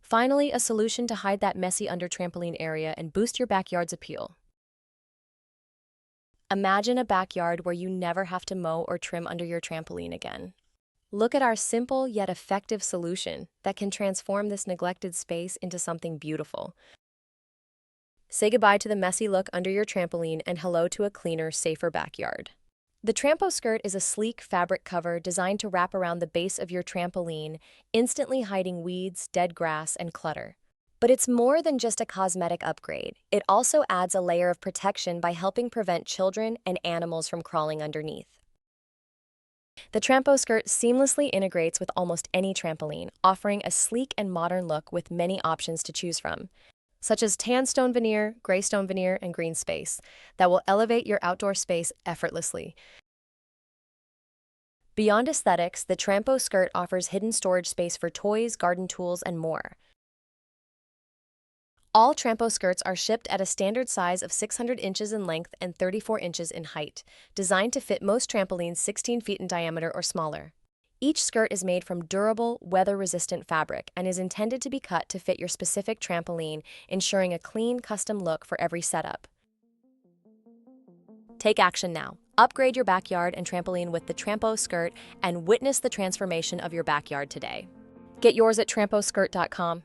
Finally, a solution to hide that messy under trampoline area and boost your backyard's appeal. Imagine a backyard where you never have to mow or trim under your trampoline again. Look at our simple yet effective solution that can transform this neglected space into something beautiful. Say goodbye to the messy look under your trampoline and hello to a cleaner, safer backyard. The Trampo Skirt is a sleek fabric cover designed to wrap around the base of your trampoline, instantly hiding weeds, dead grass, and clutter. But it's more than just a cosmetic upgrade. It also adds a layer of protection by helping prevent children and animals from crawling underneath. The Trampo Skirt seamlessly integrates with almost any trampoline, offering a sleek and modern look with many options to choose from, such as tan stone veneer, gray stone veneer, and green space, that will elevate your outdoor space effortlessly. Beyond aesthetics, the Trampo Skirt offers hidden storage space for toys, garden tools, and more. All Trampo skirts are shipped at a standard size of 600 inches in length and 34 inches in height, designed to fit most trampolines 16 feet in diameter or smaller. Each skirt is made from durable, weather-resistant fabric and is intended to be cut to fit your specific trampoline, ensuring a clean, custom look for every setup. Take action now. Upgrade your backyard and trampoline with the Trampo Skirt and witness the transformation of your backyard today. Get yours at tramposkirt.com.